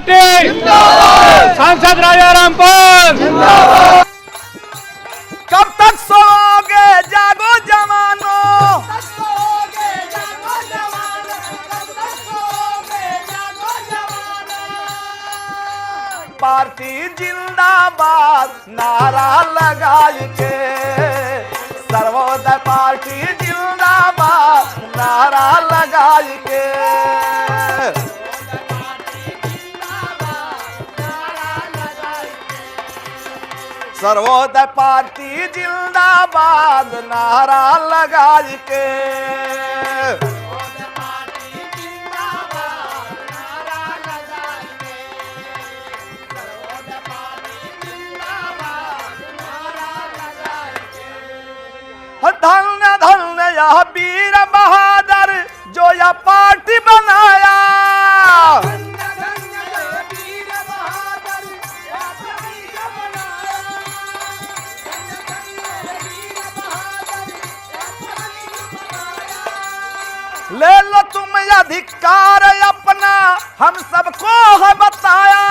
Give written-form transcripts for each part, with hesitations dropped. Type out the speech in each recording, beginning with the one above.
Party सांसद राजा रामपाल। कब तक सोओगे जागो जवानो, पार्टी जिंदाबाद नारा लगाई के, सर्वोदय पार्टी जिंदाबाद नारा लगाई के। सर्वोदय पार्टी जिंदाबाद नारा लगाई के। धन्य धन्य यह वीर बहादुर जो यह पार्टी बनाया, ले लो तुम अधिकार अपना हम सबको है बताया।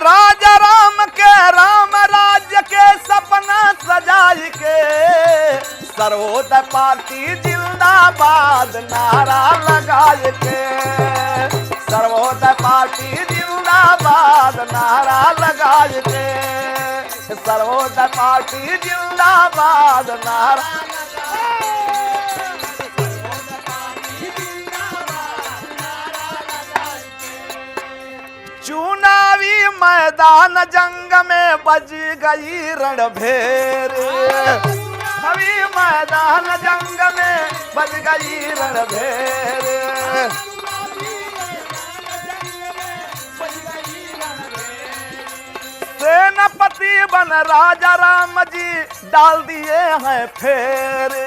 राजा राम के राम राज्य के सपना सजाई के, सर्वोदय पार्टी जिंदाबाद नारा लगाई के। सर्वोदय पार्टी जिंदाबाद नारा लगाई के, सर्वोदय पार्टी जिंदाबाद नारा। चुनावी मैदान जंग में बज गई रणभेर, अभी मैदान जंग में बज गई रणभेर। सेनापति बन राजा राम जी डाल दिए हैं फेर।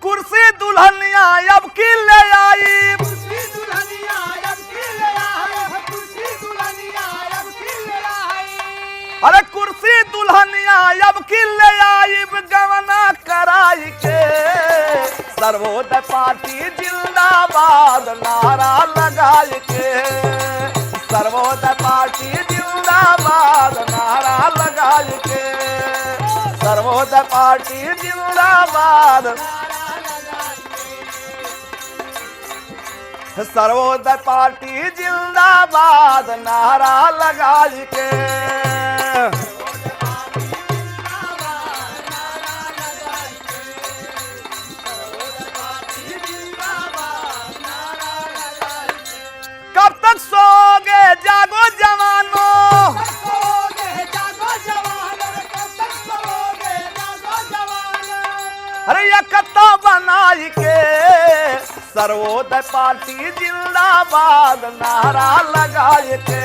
कुर्सी दुल्हनिया अब की ले आई, कुर्सी दुल्हनिया अब की ले आई, कुर्सी दुल्हनिया अब की ले आई। अरे कुर्सी दुल्हनिया अब की ले आई गवना कराई के, सर्वोदय पार्टी जिंदाबाद नारा लगाई के। सर्वोदय पार्टी जिंदाबाद नारा लगाई के, सर्वोदय पार्टी जिंदाबाद। सर्वोदय पार्टी जिंदाबाद नारा लगाई के। कब तक सोओगे जागो जवानो, अरे एकता बनाई के, सर्वोदय पार्टी जिंदाबाद नारा लगाई के।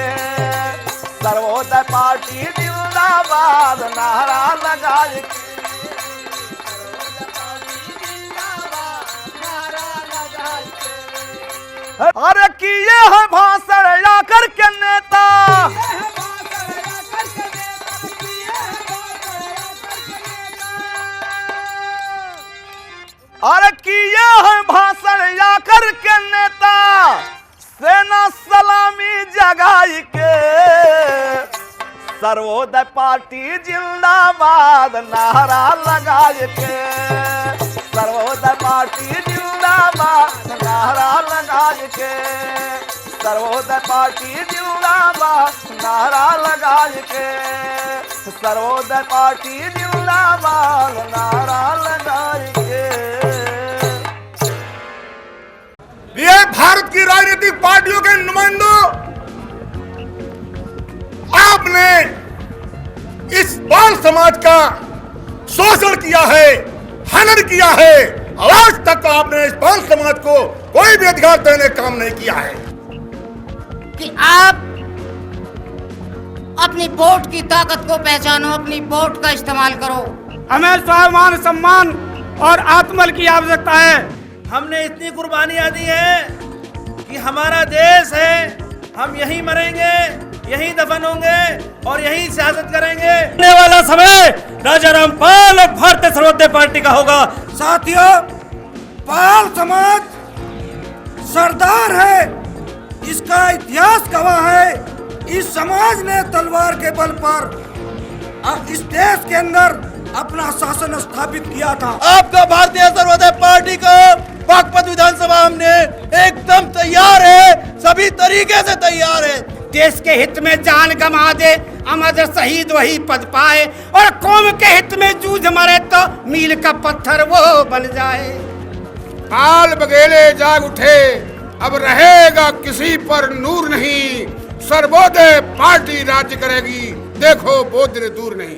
सर्वोदय पार्टी जिंदाबाद नारा लगाई के। अरे किए है भाषण आकर के नेता, अरे किए है भाषण आकर के नेता, सेना सलामी जगाई के। सर्वोदय पार्टी जिंदाबाद नारा लगाई के। सर्वोदय पार्टी जिंदाबाद नारा लगाई के। सर्वोदय पार्टी जिंदाबाद नारा लगाई के। सर्वोदय पार्टी जिंदाबाद नारा लगाई के। ये भारत की राजनीतिक पार्टियों के नुमाइंदों, आपने इस बाल समाज का शोषण किया है, हनन किया है। आज तक आपने इस बाल समाज को कोई भी अधिकार देने का काम नहीं किया है कि आप अपनी वोट की ताकत को पहचानो, अपनी वोट का इस्तेमाल करो। हमें स्वाभिमान, सम्मान और आत्मबल की आवश्यकता है। हमने इतनी कुर्बानियां दी है कि हमारा देश है, हम यहीं मरेंगे, यहीं दफन होंगे और यहीं सियासत करेंगे। आने वाला समय राजा रामपाल और भारतीय सर्वोदय पार्टी का होगा। साथियों, पाल समाज सरदार है, इसका इतिहास गवाह है। इस समाज ने तलवार के बल पर इस देश के अंदर अपना शासन स्थापित किया था। आपका भारतीय सर्वोदय पार्टी का बागपत विधानसभा हमने एकदम तैयार है, सभी तरीके से तैयार है। देश के हित में जान गंवा दे, अमर शहीद वही पद पाए, और कौम के हित में जूझ मरे तो मील का पत्थर वो बन जाए। पाल बघेले जाग उठे, अब रहेगा किसी पर नूर नहीं, सर्वोदय पार्टी राज्य करेगी, देखो बहुत दिन दूर नहीं।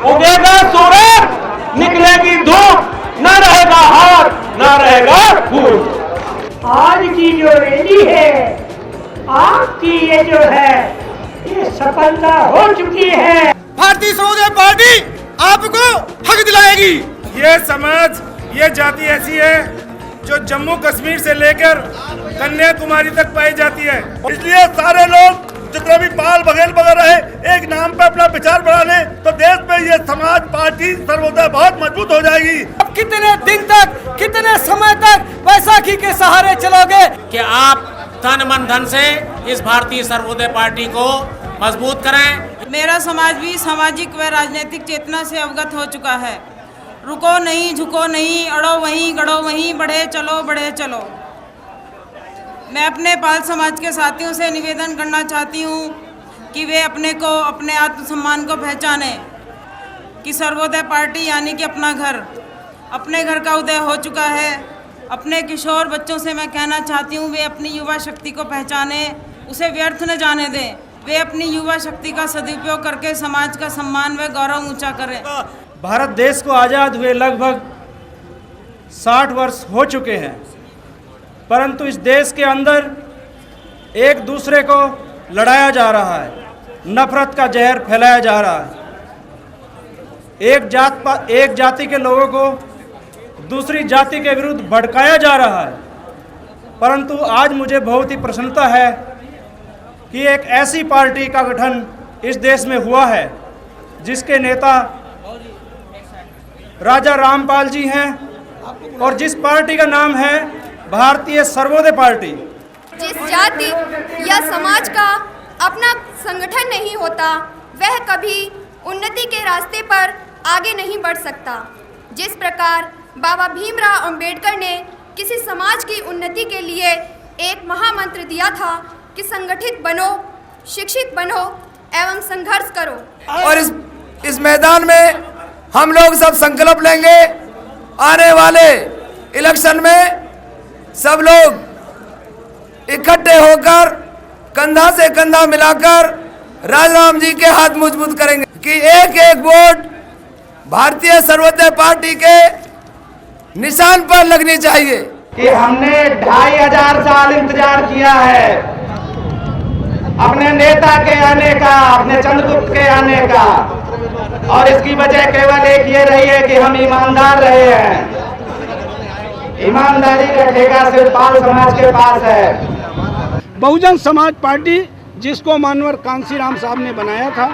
उगेगा सूरज, निकलेगी धूप, न रहेगा हार, न रहेगा फूल। आज की जो रैली है, आपकी ये जो है, ये सफलता हो चुकी है। भारतीय सर्वोदय पार्टी आपको हक दिलाएगी। ये समाज, ये जाति ऐसी है जो जम्मू कश्मीर से लेकर कन्याकुमारी तक पाई जाती है। इसलिए सारे लोग जितने भी पाल बघेल वगैरह है, एक नाम पे अपना विचार बढ़ा लें तो देश में ये समाज पार्टी सर्वोदय बहुत मजबूत हो जाएगी। अब कितने दिन तक, कितने समय तक बैसाखी के सहारे चलोगे? कि आप तन मन धन से इस भारतीय सर्वोदय पार्टी को मजबूत करें। मेरा समाज भी सामाजिक व राजनीतिक चेतना से अवगत हो चुका है। रुको नहीं, झुको नहीं, अड़ो वहीं, गड़ो वहीं, बढ़े चलो, बढ़े चलो। मैं अपने पाल समाज के साथियों से निवेदन करना चाहती हूँ कि वे अपने को, अपने आत्मसम्मान को पहचानें कि सर्वोदय पार्टी यानी कि अपना घर, अपने घर का उदय हो चुका है। अपने किशोर बच्चों से मैं कहना चाहती हूँ, वे अपनी युवा शक्ति को पहचानें, उसे व्यर्थ न जाने दें। वे अपनी युवा शक्ति का सदुपयोग करके समाज का सम्मान व गौरव ऊंचा करें। भारत देश को आज़ाद हुए लगभग 60 वर्ष हो चुके हैं, परंतु इस देश के अंदर एक दूसरे को लड़ाया जा रहा है, नफरत का जहर फैलाया जा रहा है। एक जाति के लोगों को दूसरी जाति के विरुद्ध भड़काया जा रहा है। परंतु आज मुझे बहुत ही प्रसन्नता है कि एक ऐसी पार्टी का गठन इस देश में हुआ है जिसके नेता राजा रामपाल जी हैं, और जिस पार्टी का नाम है भारतीय सर्वोदय पार्टी। जिस जाति या समाज का अपना संगठन नहीं होता, वह कभी उन्नति के रास्ते पर आगे नहीं बढ़ सकता। जिस प्रकार बाबा भीमराव अंबेडकर ने किसी समाज की उन्नति के लिए एक महामंत्र दिया था कि संगठित बनो, शिक्षित बनो एवं संघर्ष करो। और इस मैदान में हम लोग सब संकल्प लेंगे, आने वाले इलेक्शन में सब लोग इकट्ठे होकर कंधा से कंधा मिलाकर राजाराम जी के हाथ मजबूत करेंगे कि एक एक वोट भारतीय सर्वोदय पार्टी के निशान पर लगनी चाहिए। कि हमने 2500 साल इंतजार किया है अपने नेता के आने का, अपने चंद्रगुप्त के आने का, और इसकी वजह केवल एक ये रही है कि हम ईमानदार रहे हैं। ईमानदारी का ठेका सिर्फ पाल समाज के पास है। बहुजन समाज पार्टी, जिसको मानवर कांसीराम साहब ने बनाया था,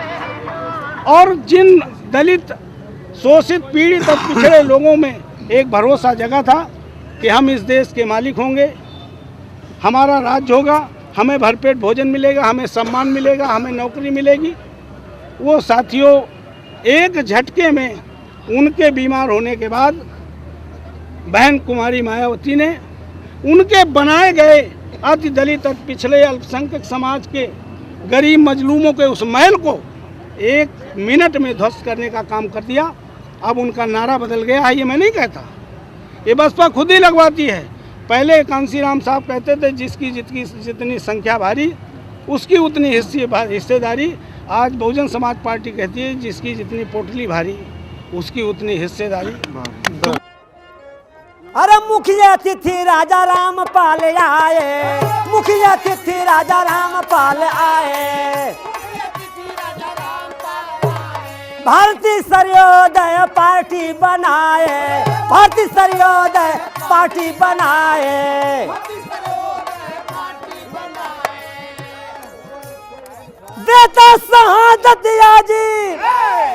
और जिन दलित, शोषित, पीड़ित और पिछड़े लोगों में एक भरोसा जगा था कि हम इस देश के मालिक होंगे, हमारा राज्य होगा, हमें भरपेट भोजन मिलेगा, हमें सम्मान मिलेगा, हमें नौकरी मिलेगी। वो साथियों, एक झटके में उनके बीमार होने के बाद बहन कुमारी मायावती ने उनके बनाए गए अति दलित और पिछड़े अल्पसंख्यक समाज के गरीब मजलूमों के उस महल को 1 मिनट में ध्वस्त करने का काम कर दिया। अब उनका नारा बदल गया है, ये मैं नहीं कहता, ये बसपा खुद ही लगवाती है। पहले कांसीराम साहब कहते थे जिसकी जितनी संख्या भारी उसकी उतनी हिस्सेदारी। आज बहुजन समाज पार्टी कहती है जिसकी जितनी पोटली भारी उसकी उतनी हिस्सेदारी। अरे मुखिया तिथि राजा रामपाल आए, मुखिया तिथि राजा रामपाल आए, भारतीय सर्वोदय पार्टी बनाए, भारतीय सर्वोदय पार्टी बनाए। देता शहादत याजी,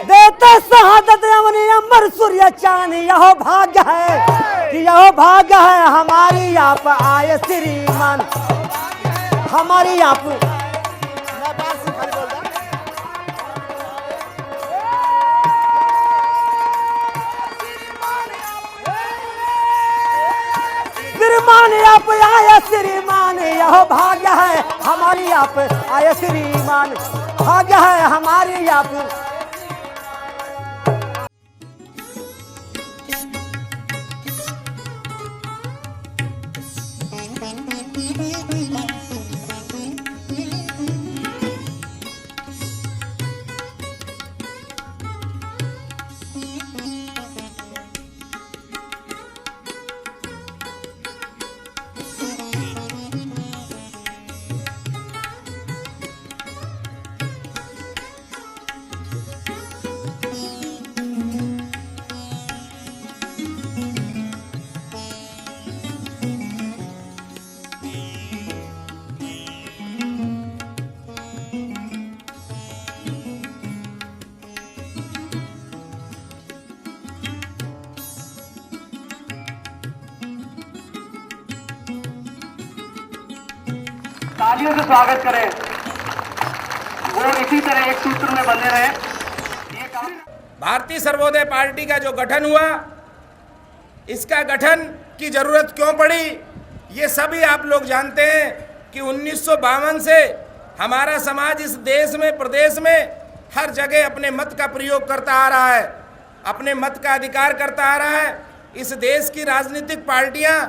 देता शहादत अमनी अमर सूर्य चांद, यह भाग्य है, यह भाग्य है हमारी आप आए श्रीमान, हमारी आप। श्रीमान आप आए श्रीमान, यह भाग्य है हमारी आप आए श्रीमान, भाग्य है हमारी आप। तालियों से स्वागत करें और इसी तरह एक सूत्र में बने रहे। भारतीय सर्वोदय पार्टी का जो गठन हुआ, इसका गठन की जरूरत क्यों पड़ी, ये सभी आप लोग जानते हैं कि 1952 से हमारा समाज इस देश में, प्रदेश में हर जगह अपने मत का प्रयोग करता आ रहा है, अपने मत का अधिकार करता आ रहा है। इस देश की राजनीतिक पार्टियां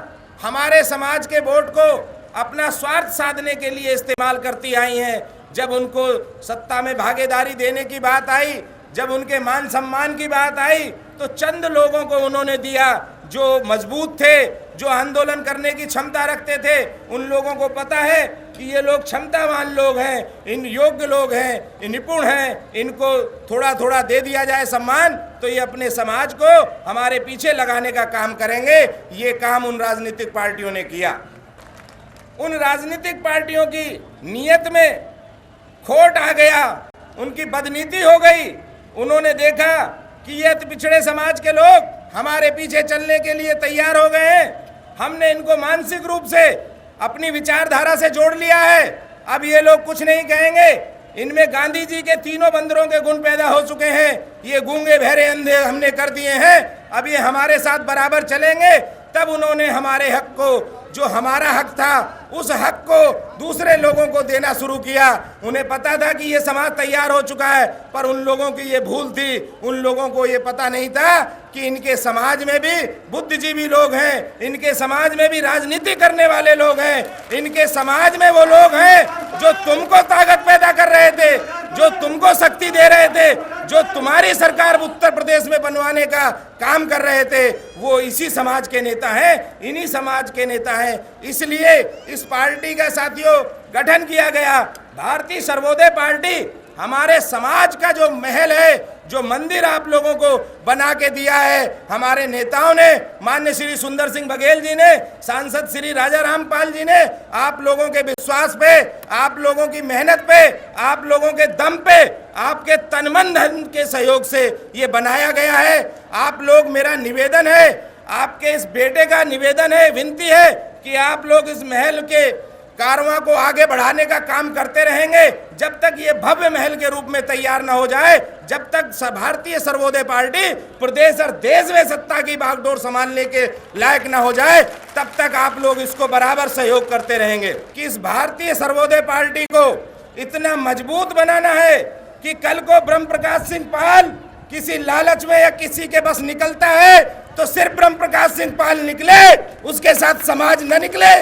हमारे समाज के वोट को अपना स्वार्थ साधने के लिए इस्तेमाल करती आई हैं। जब उनको सत्ता में भागीदारी देने की बात आई, जब उनके मान सम्मान की बात आई, तो चंद लोगों को उन्होंने दिया जो मजबूत थे, जो आंदोलन करने की क्षमता रखते थे। उन लोगों को पता है कि ये लोग क्षमतावान लोग हैं, इन योग्य लोग हैं, निपुण हैं, इनको थोड़ा थोड़ा दे दिया जाए सम्मान तो ये अपने समाज को हमारे पीछे लगाने का काम करेंगे। ये काम उन राजनीतिक पार्टियों ने किया। उन राजनीतिक पार्टियों की नीयत में खोट आ गया, उनकी बदनीति हो गई। उन्होंने देखा कि ये पिछड़े समाज के लोग हमारे पीछे चलने के लिए तैयार हो गए हैं, हमने इनको मानसिक रूप से अपनी विचारधारा से जोड़ लिया है, अब ये लोग कुछ नहीं कहेंगे। इनमें गांधी जी के तीनों बंदरों के गुण पैदा हो चुके हैं, ये गूंगे बहरे अंधे हमने कर दिए हैं, अब ये हमारे साथ बराबर चलेंगे। तब उन्होंने हमारे हक को, जो हमारा हक था, उस हक को दूसरे लोगों को देना शुरू किया। उन्हें पता था कि ये समाज तैयार हो चुका है, पर उन लोगों की ये भूल थी, उन लोगों को ये पता नहीं था कि इनके समाज में भी बुद्धिजीवी लोग हैं, इनके समाज में भी राजनीति करने वाले लोग हैं, इनके समाज में वो लोग हैं जो तुमको ताकत पैदा कर रहे थे, जो तुमको शक्ति दे रहे थे, जो तुम्हारी सरकार उत्तर प्रदेश में बनवाने का काम कर रहे थे, वो इसी समाज के नेता हैं, इन्हीं समाज के नेता हैं। इसलिए इस पार्टी का साथियों गठन किया गया। भारतीय सर्वोदय पार्टी हमारे समाज का जो महल है, जो मंदिर आप लोगों को बना के दिया है हमारे नेताओं ने, माननीय श्री सुंदर सिंह बघेल जी ने, सांसद श्री राजा रामपाल जी ने, आप लोगों के विश्वास पे, आप लोगों की मेहनत पे, आप लोगों के दम पे, आपके तन मन धन के सहयोग से ये बनाया गया है। आप लोग, मेरा निवेदन है, आपके इस बेटे का निवेदन है, विनती है कि आप लोग इस महल के कारवां को आगे बढ़ाने का काम करते रहेंगे जब तक ये भव्य महल के रूप में तैयार न हो जाए, जब तक भारतीय सर्वोदय पार्टी प्रदेश और देश में सत्ता की बागडोर संभालने के लायक न हो जाए, तब तक आप लोग इसको बराबर सहयोग करते रहेंगे। कि इस भारतीय सर्वोदय पार्टी को इतना मजबूत बनाना है कि कल को ब्रह्म प्रकाश सिंह पाल किसी लालच में या किसी के बस निकलता है तो सिर्फ ब्रह्म प्रकाश सिंह पाल निकले, उसके साथ समाज न निकले।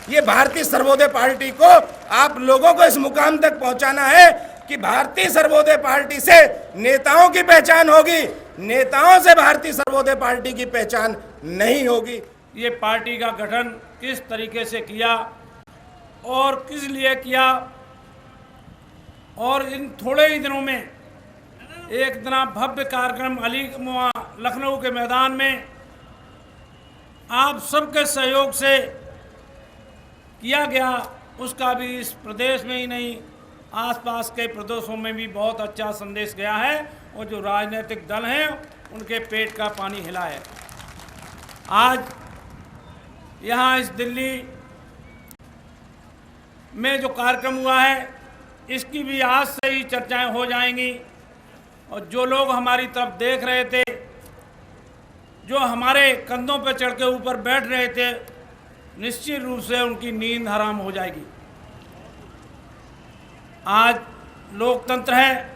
ये भारतीय सर्वोदय पार्टी को आप लोगों को इस मुकाम तक पहुंचाना है कि भारतीय सर्वोदय पार्टी से नेताओं की पहचान होगी, नेताओं से भारतीय सर्वोदय पार्टी की पहचान नहीं होगी। ये पार्टी का गठन किस तरीके से किया और किस लिए किया, और इन थोड़े ही दिनों में एक इतना भव्य कार्यक्रम लखनऊ के मैदान में आप सबके सहयोग से किया गया, उसका भी इस प्रदेश में ही नहीं आसपास के प्रदेशों में भी बहुत अच्छा संदेश गया है और जो राजनीतिक दल हैं उनके पेट का पानी हिला है। आज यहाँ इस दिल्ली में जो कार्यक्रम हुआ है इसकी भी आज से ही चर्चाएं हो जाएंगी और जो लोग हमारी तरफ देख रहे थे, जो हमारे कंधों पर चढ़ के ऊपर बैठ रहे थे, निश्चित रूप से उनकी नींद हराम हो जाएगी। आज लोकतंत्र है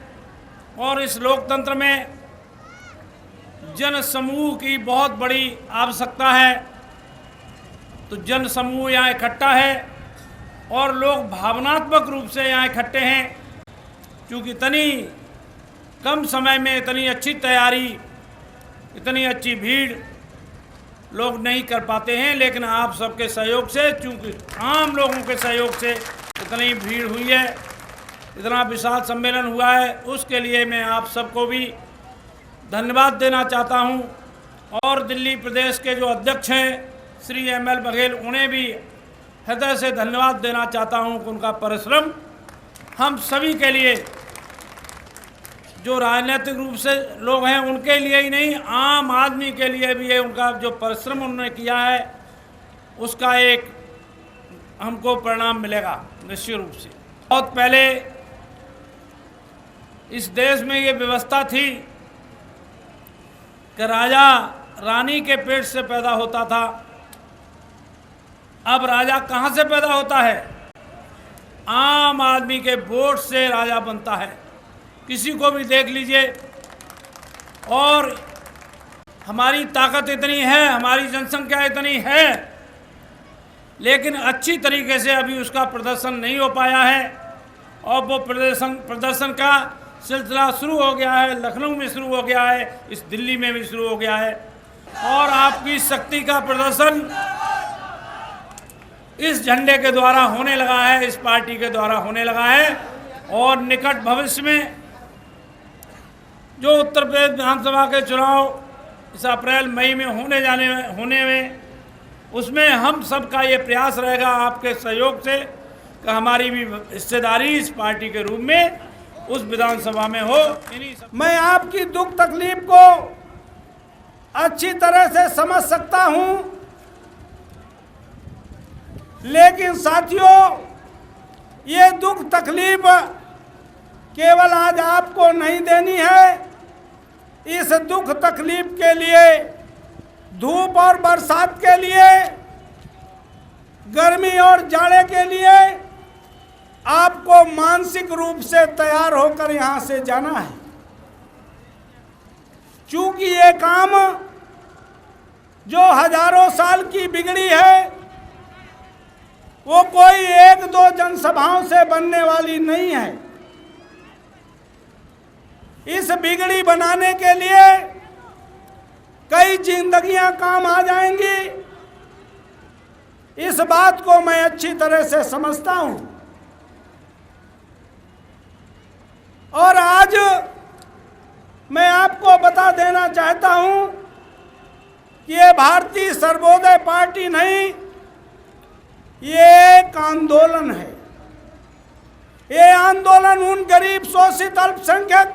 और इस लोकतंत्र में जन समूह की बहुत बड़ी आवश्यकता है। तो जन समूह यहाँ इकट्ठा है और लोग भावनात्मक रूप से यहाँ इकट्ठे हैं, क्योंकि इतनी कम समय में इतनी अच्छी तैयारी, इतनी अच्छी भीड़ लोग नहीं कर पाते हैं। लेकिन आप सबके सहयोग से, चूँकि आम लोगों के सहयोग से इतनी भीड़ हुई है, इतना विशाल सम्मेलन हुआ है, उसके लिए मैं आप सबको भी धन्यवाद देना चाहता हूं। और दिल्ली प्रदेश के जो अध्यक्ष हैं श्री ML बघेल, उन्हें भी हृदय से धन्यवाद देना चाहता हूं कि उनका परिश्रम हम सभी के लिए, जो राजनीतिक रूप से लोग हैं उनके लिए ही नहीं, आम आदमी के लिए भी है। उनका जो परिश्रम उन्होंने किया है उसका एक हमको परिणाम मिलेगा निश्चित रूप से। बहुत पहले इस देश में ये व्यवस्था थी कि राजा रानी के पेट से पैदा होता था। अब राजा कहाँ से पैदा होता है? आम आदमी के वोट से राजा बनता है। किसी को भी देख लीजिए। और हमारी ताकत इतनी है, हमारी जनसंख्या इतनी है, लेकिन अच्छी तरीके से अभी उसका प्रदर्शन नहीं हो पाया है। और वो प्रदर्शन का सिलसिला शुरू हो गया है, लखनऊ में शुरू हो गया है, इस दिल्ली में भी शुरू हो गया है। और आपकी शक्ति का प्रदर्शन इस झंडे के द्वारा होने लगा है, इस पार्टी के द्वारा होने लगा है। और निकट भविष्य में जो उत्तर प्रदेश विधानसभा के चुनाव इस अप्रैल मई में होने में उसमें हम सबका ये प्रयास रहेगा आपके सहयोग से कि हमारी भी हिस्सेदारी इस पार्टी के रूप में उस विधानसभा में हो। मैं आपकी दुख तकलीफ को अच्छी तरह से समझ सकता हूं, लेकिन साथियों, ये दुख तकलीफ केवल आज आपको नहीं देनी है। इस दुख तकलीफ के लिए, धूप और बरसात के लिए, गर्मी और जाड़े के लिए आपको मानसिक रूप से तैयार होकर यहां से जाना है। चूंकि ये काम जो हजारों साल की बिगड़ी है, वो कोई एक दो जनसभाओं से बनने वाली नहीं है। इस बिगड़ी बनाने के लिए कई जिंदगियां काम आ जाएंगी। इस बात को मैं अच्छी तरह से समझता हूं। और आज मैं आपको बता देना चाहता हूं कि ये भारतीय सर्वोदय पार्टी नहीं, ये एक आंदोलन है। ये आंदोलन उन गरीब, शोषित, अल्पसंख्यक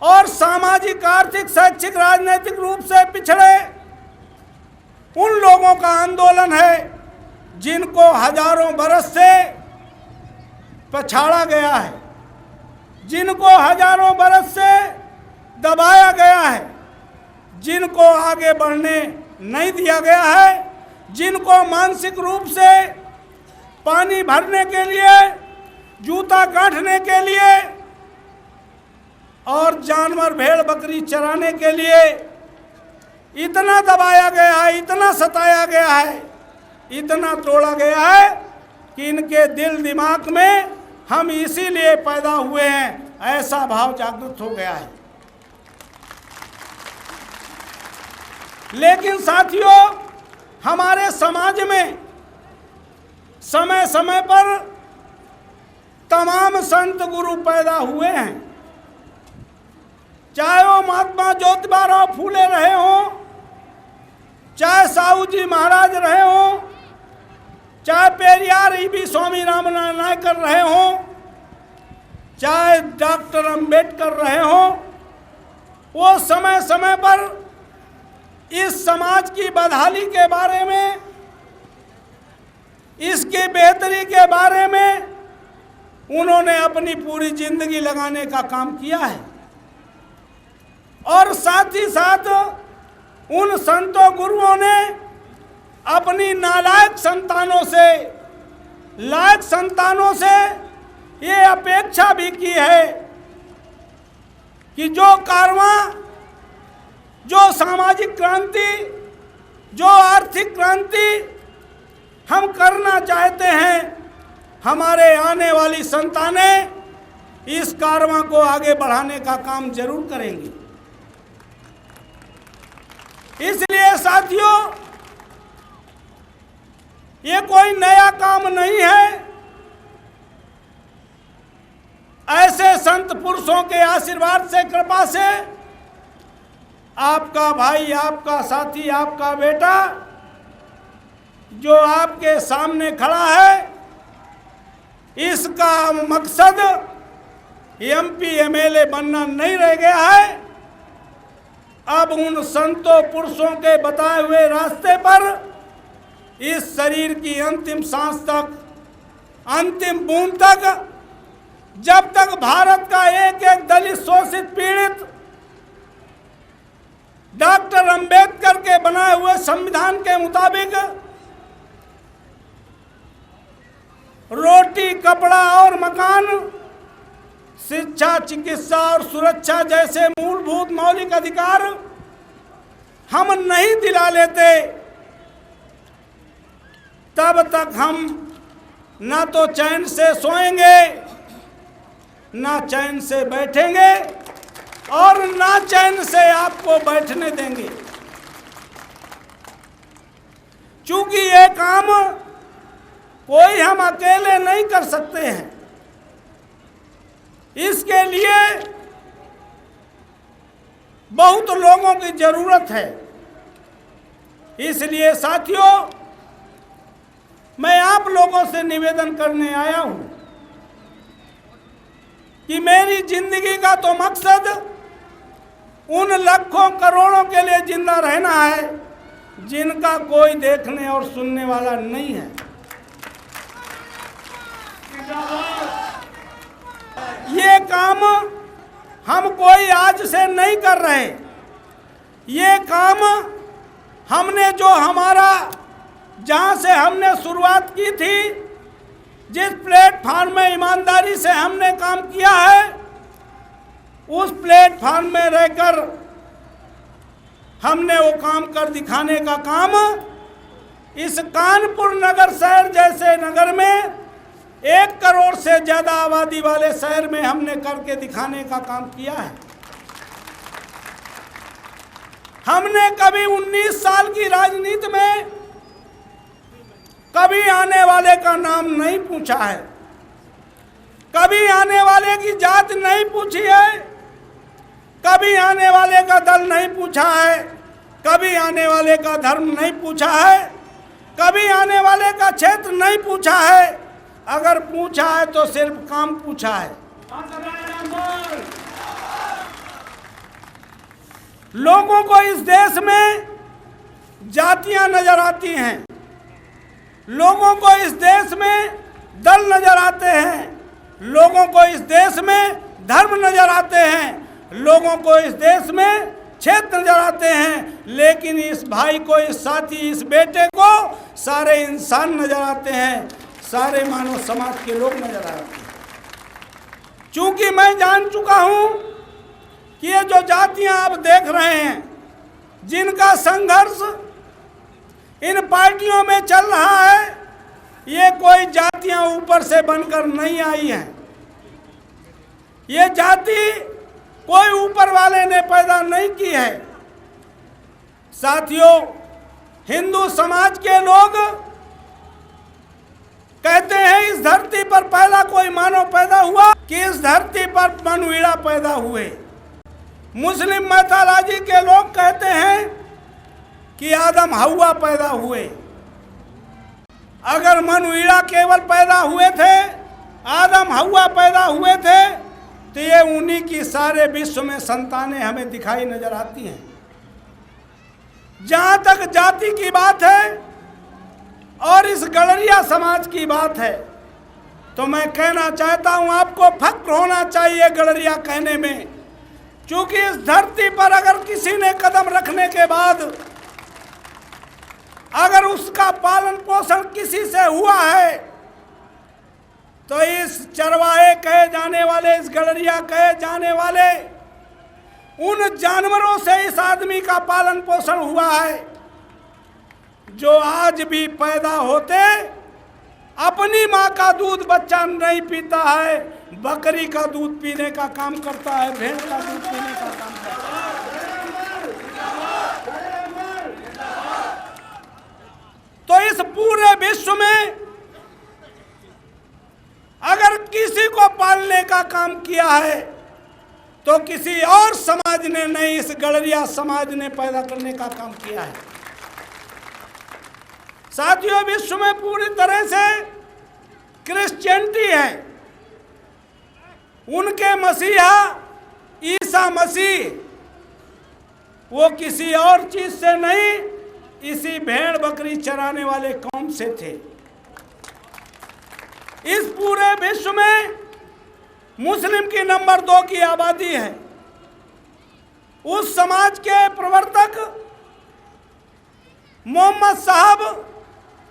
और सामाजिक, आर्थिक, शैक्षिक, राजनीतिक रूप से पिछड़े उन लोगों का आंदोलन है जिनको हजारों बरस से पछाड़ा गया है, जिनको हजारों बरस से दबाया गया है, जिनको आगे बढ़ने नहीं दिया गया है, जिनको मानसिक रूप से पानी भरने के लिए, जूता काटने के लिए और जानवर, भेड़ बकरी चराने के लिए इतना दबाया गया है, इतना सताया गया है, इतना तोड़ा गया है कि इनके दिल दिमाग में हम इसीलिए पैदा हुए हैं, ऐसा भाव जागृत हो गया है। लेकिन साथियों, हमारे समाज में समय समय पर तमाम संत गुरु पैदा हुए हैं। चाहे वो महात्मा ज्योतिबा फूले रहे हों, चाहे साहू जी महाराज रहे हों, चाहे पेरियार ईबी स्वामी रामनारायण नायकर रहे हों, चाहे डॉक्टर अंबेडकर रहे हों, वो समय समय पर इस समाज की बदहाली के बारे में, इसकी बेहतरी के बारे में उन्होंने अपनी पूरी जिंदगी लगाने का काम किया है। और साथ ही साथ उन संतों गुरुओं ने अपनी नालायक संतानों से, लायक संतानों से ये अपेक्षा भी की है कि जो कारवां, जो सामाजिक क्रांति, जो आर्थिक क्रांति हम करना चाहते हैं, हमारे आने वाली संतानें इस कारवां को आगे बढ़ाने का काम जरूर करेंगी। इसलिए साथियों, ये कोई नया काम नहीं है। ऐसे संत पुरुषों के आशीर्वाद से, कृपा से आपका भाई, आपका साथी, आपका बेटा जो आपके सामने खड़ा है, इसका मकसद एमपी एमएलए बनना नहीं रह गया है। अब उन संतों पुरुषों के बताए हुए रास्ते पर इस शरीर की अंतिम सांस तक, अंतिम बूंद तक, जब तक भारत का एक एक दलित, शोषित, पीड़ित डॉक्टर अंबेडकर के बनाए हुए संविधान के मुताबिक रोटी, कपड़ा और मकान, शिक्षा, चिकित्सा और सुरक्षा जैसे मूलभूत मौलिक अधिकार हम नहीं दिला लेते, तब तक हम ना तो चैन से सोएंगे, ना चैन से बैठेंगे और ना चैन से आपको बैठने देंगे। चूंकि ये काम कोई हम अकेले नहीं कर सकते हैं, इसके लिए बहुत लोगों की जरूरत है। इसलिए साथियों, मैं आप लोगों से निवेदन करने आया हूं कि मेरी जिंदगी का तो मकसद उन लाखों करोड़ों के लिए जिंदा रहना है जिनका कोई देखने और सुनने वाला नहीं है। ये काम हम कोई आज से नहीं कर रहे। ये काम हमने जो हमारा, जहां से हमने शुरुआत की थी, जिस प्लेटफार्म में ईमानदारी से हमने काम किया है, उस प्लेटफार्म में रहकर हमने वो काम कर दिखाने का काम इस कानपुर नगर शहर जैसे नगर में 1 करोड़ से ज्यादा आबादी वाले शहर में हमने करके दिखाने का काम किया है। हमने कभी 19 साल की राजनीति में कभी आने वाले का नाम नहीं पूछा है, कभी आने वाले की जात नहीं पूछी है, कभी आने वाले का दल नहीं पूछा है, कभी आने वाले का धर्म नहीं पूछा है, कभी आने वाले का क्षेत्र नहीं पूछा है। अगर पूछा है तो सिर्फ काम पूछा है। लोगों को इस देश में जातियां नजर आती हैं, लोगों को इस देश में दल नजर आते हैं, लोगों को इस देश में धर्म नजर आते हैं, लोगों को इस देश में क्षेत्र नजर आते हैं, लेकिन इस भाई को, इस साथी, इस बेटे को सारे इंसान नजर आते हैं, सारे मानव समाज के लोग नजर आते हैं। चूंकि मैं जान चुका हूं कि ये जो जातियां आप देख रहे हैं, जिनका संघर्ष इन पार्टियों में चल रहा है, ये कोई जातियां ऊपर से बनकर नहीं आई हैं। ये जाति कोई ऊपर वाले ने पैदा नहीं की है। साथियों, हिंदू समाज के लोग कहते हैं इस धरती पर पहला कोई मानव पैदा हुआ कि इस धरती पर मनुवीड़ा पैदा हुए। मुस्लिम मैथोलॉजी के लोग कहते हैं कि आदम हव्वा पैदा हुए। अगर मनुईड़ा केवल पैदा हुए थे, आदम हव्वा पैदा हुए थे, तो ये उन्हीं की सारे विश्व में संतानें हमें दिखाई नजर आती हैं। जहां तक जाति की बात है और इस गड़रिया समाज की बात है, तो मैं कहना चाहता हूं, आपको फक्र होना चाहिए गड़रिया कहने में, क्योंकि इस धरती पर अगर किसी ने कदम रखने के बाद अगर उसका पालन पोषण किसी से हुआ है, तो इस चरवाहे कहे जाने वाले, इस गड़रिया कहे जाने वाले उन जानवरों से इस आदमी का पालन पोषण हुआ है, जो आज भी पैदा होते अपनी माँ का दूध बच्चा नहीं पीता है, बकरी का दूध पीने का काम करता है, भेड़ का दूध पीने का काम करता है। तो इस पूरे विश्व में अगर किसी को पालने का काम किया है तो किसी और समाज ने नहीं, इस गड़रिया समाज ने पैदा करने का काम किया है। साथियों, विश्व में पूरी तरह से क्रिश्चियनिटी है। उनके मसीहा ईसा मसीह वो किसी और चीज से नहीं, इसी भेड़ बकरी चराने वाले कौम से थे। इस पूरे विश्व में मुस्लिम की नंबर 2 की आबादी है। उस समाज के प्रवर्तक मोहम्मद साहब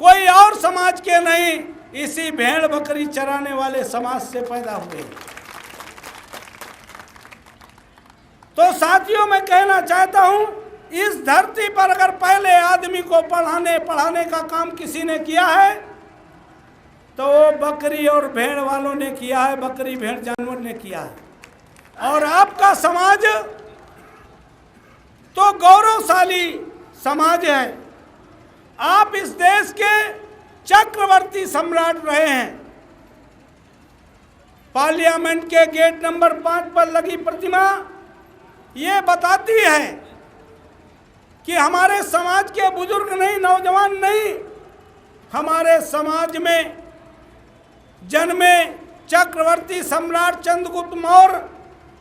कोई और समाज के नहीं, इसी भेड़ बकरी चराने वाले समाज से पैदा हुए। तो साथियों, मैं कहना चाहता हूं, इस धरती पर अगर पहले आदमी को पढ़ाने का काम किसी ने किया है, तो वो बकरी और भेड़ वालों ने किया है, बकरी भेड़ जानवर ने किया है। और आपका समाज तो गौरवशाली समाज है। आप इस देश के चक्रवर्ती सम्राट रहे हैं। पार्लियामेंट के गेट नंबर 5 पर लगी प्रतिमा ये बताती है कि हमारे समाज के बुजुर्ग नहीं, नौजवान नहीं, हमारे समाज में जन्मे चक्रवर्ती सम्राट चंद्रगुप्त मौर्य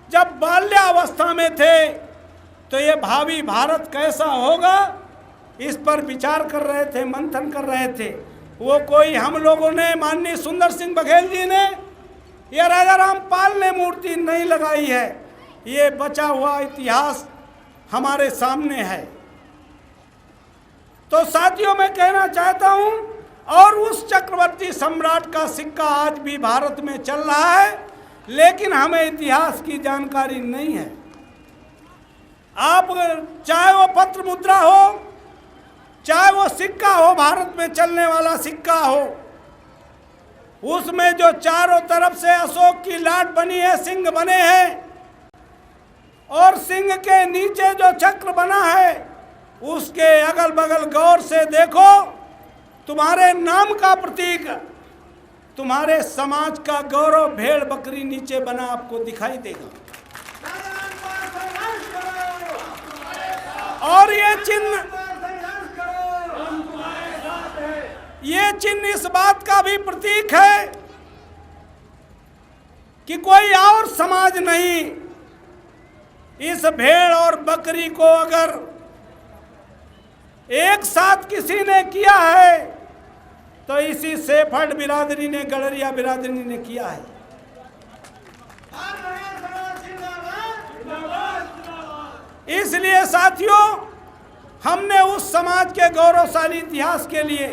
जब बाल्यावस्था में थे, तो ये भावी भारत कैसा होगा, इस पर विचार कर रहे थे, मंथन कर रहे थे। वो कोई हम लोगों ने, माननीय सुंदर सिंह बघेल जी ने या राजा रामपाल ने मूर्ति नहीं लगाई है। ये बचा हुआ इतिहास हमारे सामने है। तो साथियों, मैं कहना चाहता हूं, और उस चक्रवर्ती सम्राट का सिक्का आज भी भारत में चल रहा है, लेकिन हमें इतिहास की जानकारी नहीं है। आप चाहे वो पत्र मुद्रा हो, चाहे वो सिक्का हो, भारत में चलने वाला सिक्का हो, उसमें जो चारों तरफ से अशोक की लाट बनी है, सिंह बने हैं, और सिंह के नीचे जो चक्र बना है, उसके अगल बगल गौर से देखो, तुम्हारे नाम का प्रतीक, तुम्हारे समाज का गौरव भेड़ बकरी नीचे बना आपको दिखाई देगा। और ये चिन्ह इस बात का भी प्रतीक है कि कोई और समाज नहीं, इस भेड़ और बकरी को अगर एक साथ किसी ने किया है, तो इसी सेफर्ड बिरादरी ने, गड़रिया बिरादरी ने किया है। इसलिए साथियों, हमने उस समाज के गौरवशाली इतिहास के लिए,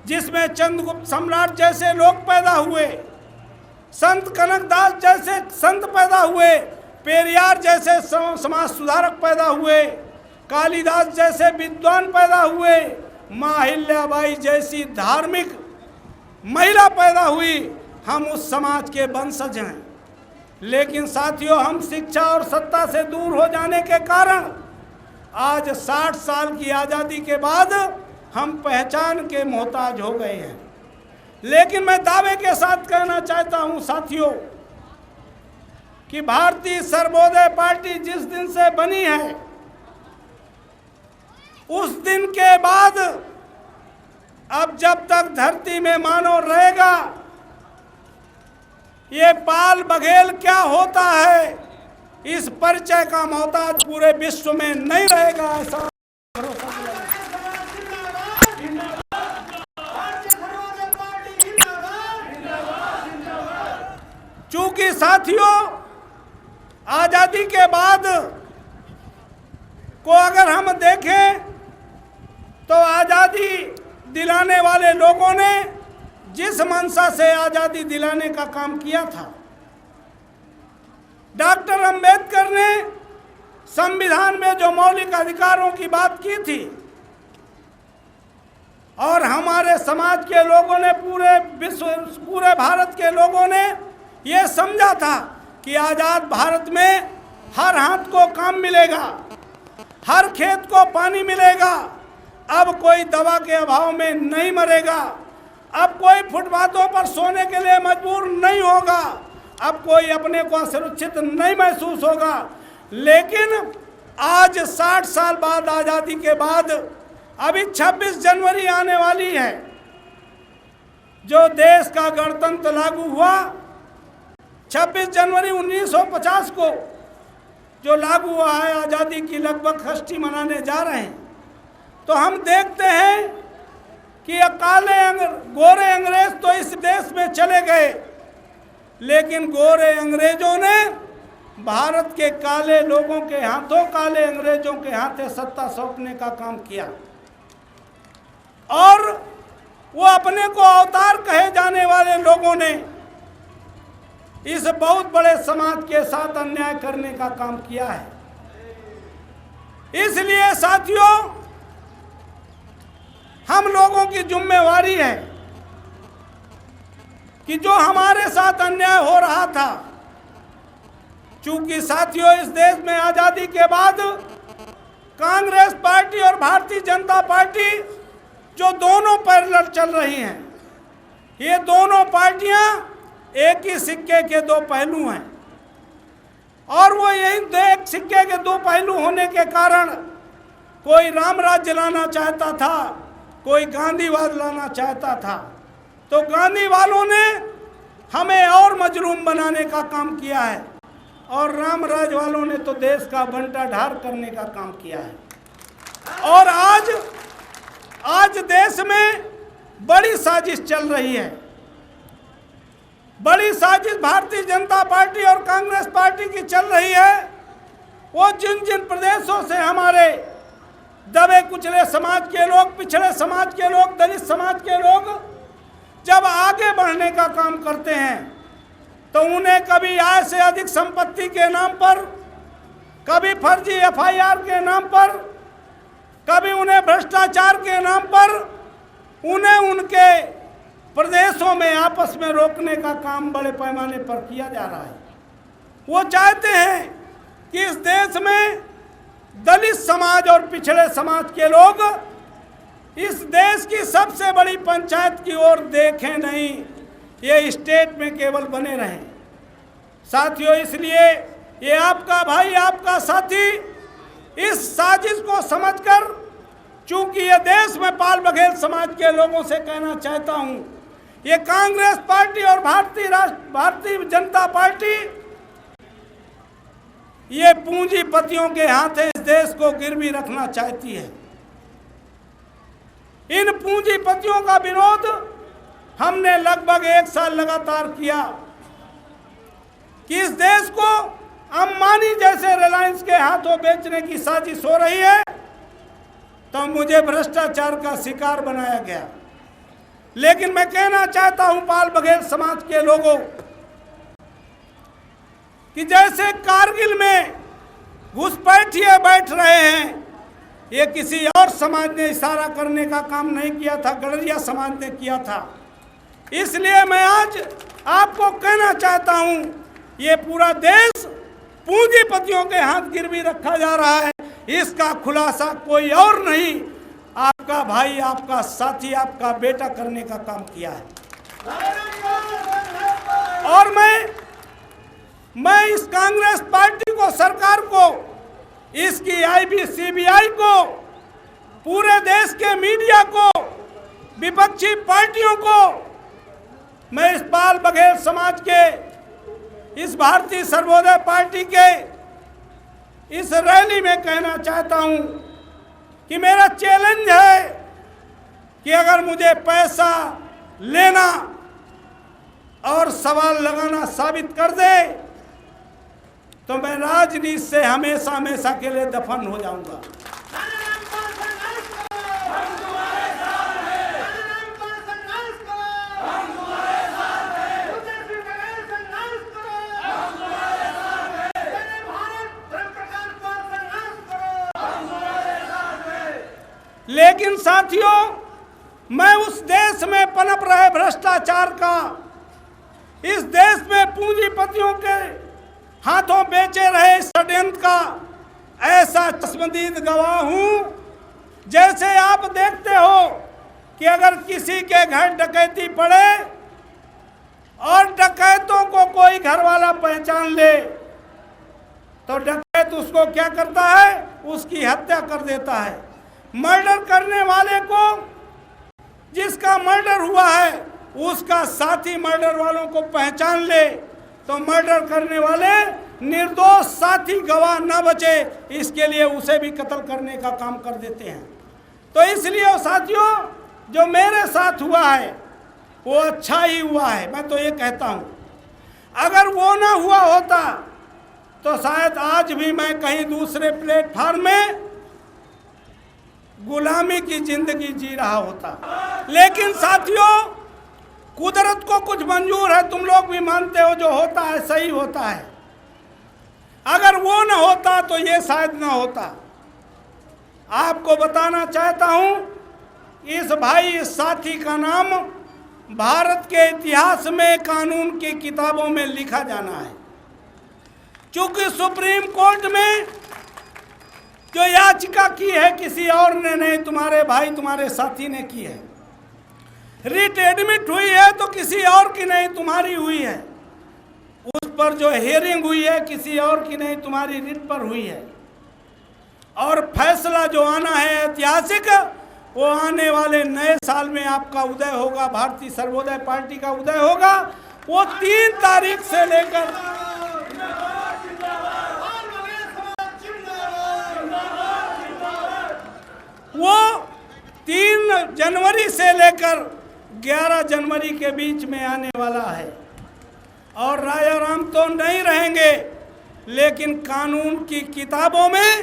जिसमें चंद्रगुप्त सम्राट जैसे लोग पैदा हुए, संत कनकदास जैसे संत पैदा हुए, पेरियार जैसे समाज सुधारक पैदा हुए, कालिदास जैसे विद्वान पैदा हुए, माँ अहिल्याबाई जैसी धार्मिक महिला पैदा हुई, हम उस समाज के वंशज हैं। लेकिन साथियों, हम शिक्षा और सत्ता से दूर हो जाने के कारण आज 60 साल की आज़ादी के बाद हम पहचान के मोहताज हो गए हैं। लेकिन मैं दावे के साथ कहना चाहता हूं साथियों कि भारतीय सर्वोदय पार्टी जिस दिन से बनी है उस दिन के बाद अब जब तक धरती में मानव रहेगा, ये पाल बघेल क्या होता है इस परिचय का मोहताज पूरे विश्व में नहीं रहेगा, ऐसा चूंकि साथियों आजादी के बाद को अगर हम देखें तो आजादी दिलाने वाले लोगों ने जिस मंशा से आजादी दिलाने का काम किया था, डॉक्टर अंबेडकर ने संविधान में जो मौलिक अधिकारों की बात की थी और हमारे समाज के लोगों ने पूरे भारत के लोगों ने ये समझा था कि आज़ाद भारत में हर हाथ को काम मिलेगा, हर खेत को पानी मिलेगा, अब कोई दवा के अभाव में नहीं मरेगा, अब कोई फुटपाथों पर सोने के लिए मजबूर नहीं होगा, अब कोई अपने को असुरक्षित नहीं महसूस होगा। लेकिन आज 60 साल बाद आज़ादी के बाद अभी 26 जनवरी आने वाली है, जो देश का गणतंत्र लागू हुआ 26 जनवरी 1950 को जो लागू हुआ है, आज़ादी की लगभग षष्ठी मनाने जा रहे हैं। तो हम देखते हैं कि गोरे अंग्रेज तो इस देश में चले गए, लेकिन गोरे अंग्रेजों ने भारत के काले लोगों के हाथों, काले अंग्रेजों के हाथे सत्ता सौंपने का काम किया और वो अपने को अवतार कहे जाने वाले लोगों ने इस बहुत बड़े समाज के साथ अन्याय करने का काम किया है। इसलिए साथियों, हम लोगों की जिम्मेवारी है कि जो हमारे साथ अन्याय हो रहा था, चूंकि साथियों इस देश में आजादी के बाद कांग्रेस पार्टी और भारतीय जनता पार्टी जो दोनों पैरेलल चल रही हैं, ये दोनों पार्टियां एक ही सिक्के के दो पहलू हैं और वो यही एक सिक्के के दो पहलू होने के कारण कोई राम राज्य लाना चाहता था, कोई गांधीवाद लाना चाहता था। तो गांधी वालों ने हमें और मजलूम बनाने का काम किया है और राम राज वालों ने तो देश का बंटा ढार करने का काम किया है। और आज देश में बड़ी साजिश चल रही है, बड़ी साजिश भारतीय जनता पार्टी और कांग्रेस पार्टी की चल रही है। वो जिन जिन प्रदेशों से हमारे दबे कुचले समाज के लोग, पिछड़े समाज के लोग, दलित समाज के लोग जब आगे बढ़ने का काम करते हैं तो उन्हें कभी आय से अधिक संपत्ति के नाम पर, कभी फर्जी FIR के नाम पर, कभी उन्हें भ्रष्टाचार के नाम पर, उन्हें उनके प्रदेशों में आपस में रोकने का काम बड़े पैमाने पर किया जा रहा है। वो चाहते हैं कि इस देश में दलित समाज और पिछड़े समाज के लोग इस देश की सबसे बड़ी पंचायत की ओर देखें नहीं, ये स्टेट में केवल बने रहें। साथियों, इसलिए ये आपका भाई, आपका साथी इस साजिश को समझकर, चूंकि ये देश में पाल बघेल समाज के लोगों से कहना चाहता हूं, ये कांग्रेस पार्टी और भारतीय जनता पार्टी ये पूंजीपतियों के हाथे इस देश को गिरवी रखना चाहती है। इन पूंजीपतियों का विरोध हमने लगभग 1 साल लगातार किया कि इस देश को अंबानी जैसे रिलायंस के हाथों बेचने की साजिश हो रही है, तो मुझे भ्रष्टाचार का शिकार बनाया गया। लेकिन मैं कहना चाहता हूं पाल बघेल समाज के लोगों कि जैसे कारगिल में घुसपैठिए बैठ रहे हैं, ये किसी और समाज ने इशारा करने का काम नहीं किया था, गडरिया समाज ने किया था। इसलिए मैं आज आपको कहना चाहता हूं, ये पूरा देश पूंजीपतियों के हाथ गिरवी रखा जा रहा है, इसका खुलासा कोई और नहीं, आपका भाई, आपका साथी, आपका बेटा करने का काम किया है। और मैं मैं इस कांग्रेस पार्टी को, सरकार को, इसकी आईबी सीबीआई को, पूरे देश के मीडिया को, विपक्षी पार्टियों को मैं इस बाल बघेल समाज के, इस भारतीय सर्वोदय पार्टी के इस रैली में कहना चाहता हूं कि मेरा चैलेंज है कि अगर मुझे पैसा लेना और सवाल लगाना साबित कर दे तो मैं राजनीति से हमेशा हमेशा के लिए दफन हो जाऊंगा। लेकिन साथियों, मैं उस देश में पनप रहे भ्रष्टाचार का, इस देश में पूंजीपतियों के हाथों बेचे रहे षड्यंत्र का ऐसा चश्मदीद गवाह हूं। जैसे आप देखते हो कि अगर किसी के घर डकैती पड़े और डकैतों को कोई घर वाला पहचान ले तो डकैत उसको क्या करता है, उसकी हत्या कर देता है। मर्डर करने वाले को, जिसका मर्डर हुआ है, उसका साथी मर्डर वालों को पहचान ले तो मर्डर करने वाले निर्दोष साथी गवाह न बचे, इसके लिए उसे भी कत्ल करने का काम कर देते हैं। तो इसलिए साथियों, जो मेरे साथ हुआ है वो अच्छा ही हुआ है। मैं तो ये कहता हूँ, अगर वो ना हुआ होता तो शायद आज भी मैं कहीं दूसरे प्लेटफार्म में गुलामी की जिंदगी जी रहा होता। लेकिन साथियों, कुदरत को कुछ मंजूर है, तुम लोग भी मानते हो, जो होता है सही होता है। अगर वो न होता तो ये शायद न होता। आपको बताना चाहता हूं, इस भाई, इस साथी का नाम भारत के इतिहास में कानून की किताबों में लिखा जाना है। चूंकि सुप्रीम कोर्ट में जो याचिका की है किसी और ने नहीं, तुम्हारे भाई, तुम्हारे साथी ने की है। रिट एडमिट हुई है तो किसी और की नहीं, तुम्हारी हुई है। उस पर जो हियरिंग हुई है किसी और की नहीं, तुम्हारी रिट पर हुई है। और फैसला जो आना है ऐतिहासिक, वो आने वाले नए साल में आपका उदय होगा, भारतीय सर्वोदय पार्टी का उदय होगा। वो 3 तारीख से लेकर वो 3 जनवरी से लेकर 11 जनवरी के बीच में आने वाला है। और राजा राम तो नहीं रहेंगे, लेकिन कानून की किताबों में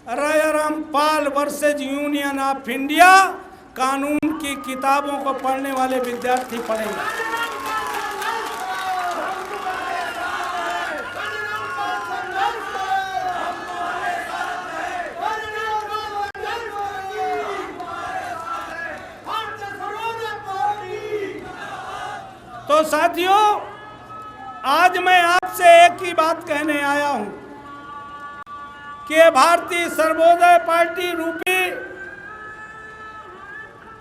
राजा राम पाल वर्सेज यूनियन ऑफ इंडिया, कानून की किताबों को पढ़ने वाले विद्यार्थी पढ़ेंगे। तो साथियों, आज मैं आपसे एक ही बात कहने आया हूं कि भारतीय सर्वोदय पार्टी रूपी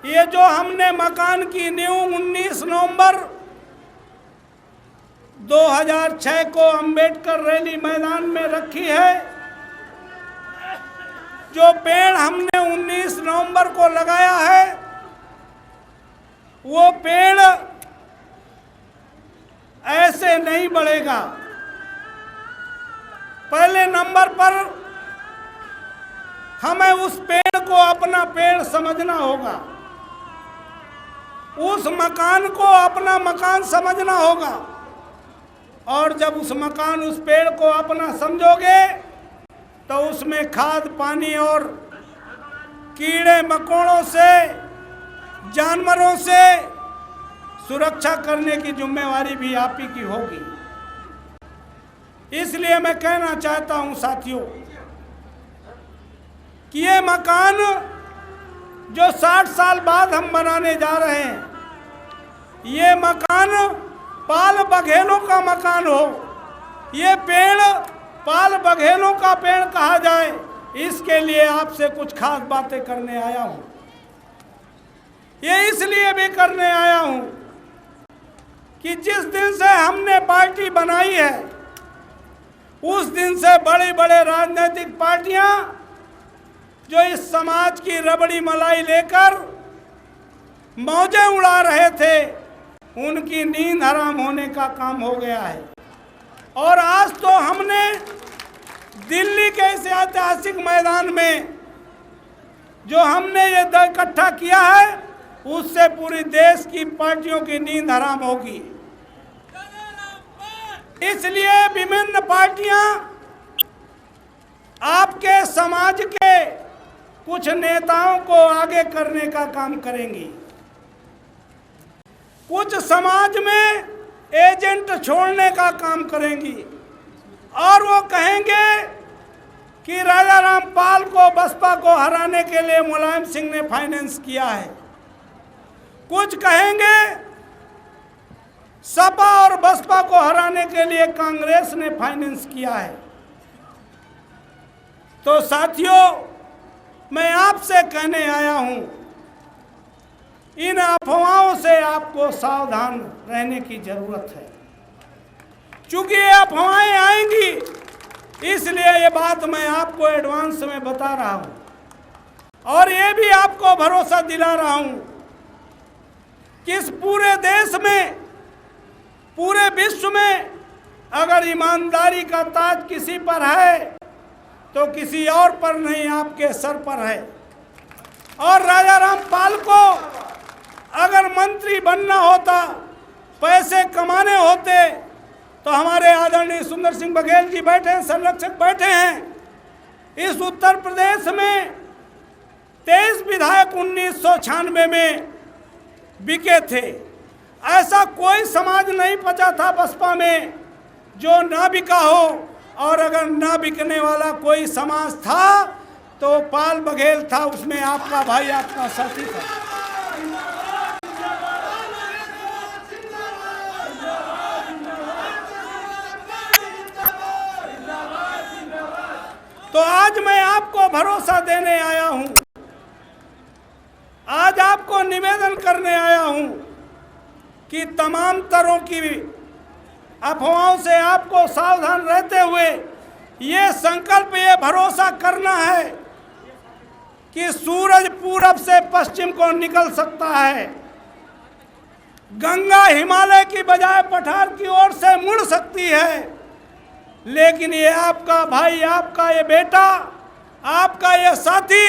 ये जो हमने मकान की नींव 19 नवंबर 2006 को अंबेडकर रैली मैदान में रखी है, जो पेड़ हमने 19 नवंबर को लगाया है, वो पेड़ ऐसे नहीं बढ़ेगा। पहले नंबर पर हमें उस पेड़ को अपना पेड़ समझना होगा, उस मकान को अपना मकान समझना होगा। और जब उस मकान, उस पेड़ को अपना समझोगे तो उसमें खाद पानी और कीड़े मकोड़ों से, जानवरों से सुरक्षा करने की जिम्मेवारी भी आप ही की होगी। इसलिए मैं कहना चाहता हूं साथियों कि ये मकान जो 60 साल बाद हम बनाने जा रहे हैं, ये मकान पाल बघेलों का मकान हो, ये पेड़ पाल बघेलों का पेड़ कहा जाए, इसके लिए आपसे कुछ खास बातें करने आया हूं। ये इसलिए भी करने आया हूं कि जिस दिन से हमने पार्टी बनाई है उस दिन से बड़े बड़े राजनीतिक पार्टियां जो इस समाज की रबड़ी मलाई लेकर मौजें उड़ा रहे थे, उनकी नींद हराम होने का काम हो गया है। और आज तो हमने दिल्ली के इस ऐतिहासिक मैदान में जो हमने ये इकट्ठा किया है उससे पूरी देश की पार्टियों की नींद हराम होगी। इसलिए विभिन्न पार्टियां आपके समाज के कुछ नेताओं को आगे करने का काम करेंगी, कुछ समाज में एजेंट छोड़ने का काम करेंगी और वो कहेंगे कि राजा रामपाल को बसपा को हराने के लिए मुलायम सिंह ने फाइनेंस किया है, कुछ कहेंगे सपा और बसपा को हराने के लिए कांग्रेस ने फाइनेंस किया है। तो साथियों, मैं आपसे कहने आया हूं, इन अफवाहों से आपको सावधान रहने की जरूरत है। चूंकि ये अफवाहें आएंगी इसलिए ये बात मैं आपको एडवांस में बता रहा हूं और ये भी आपको भरोसा दिला रहा हूं कि इस पूरे देश में, पूरे विश्व में अगर ईमानदारी का ताज किसी पर है तो किसी और पर नहीं, आपके सर पर है। और राजा रामपाल को अगर मंत्री बनना होता, पैसे कमाने होते तो हमारे आदरणीय सुंदर सिंह बघेल जी बैठे हैं, संरक्षक बैठे हैं। इस उत्तर प्रदेश में 23 विधायक 1996 में बिके थे। ऐसा कोई समाज नहीं बचा था बसपा में जो ना बिका हो, और अगर ना बिकने वाला कोई समाज था तो पाल बघेल था, उसमें आपका भाई, आपका साथी था। तो आज मैं आपको भरोसा देने आया हूं, आज आपको निवेदन करने आया हूं कि तमाम तरह की अफवाहों से आपको सावधान रहते हुए ये संकल्प, ये भरोसा करना है कि सूरज पूरब से पश्चिम को निकल सकता है, गंगा हिमालय की बजाय पठार की ओर से मुड़ सकती है, लेकिन ये आपका भाई, आपका ये बेटा, आपका ये साथी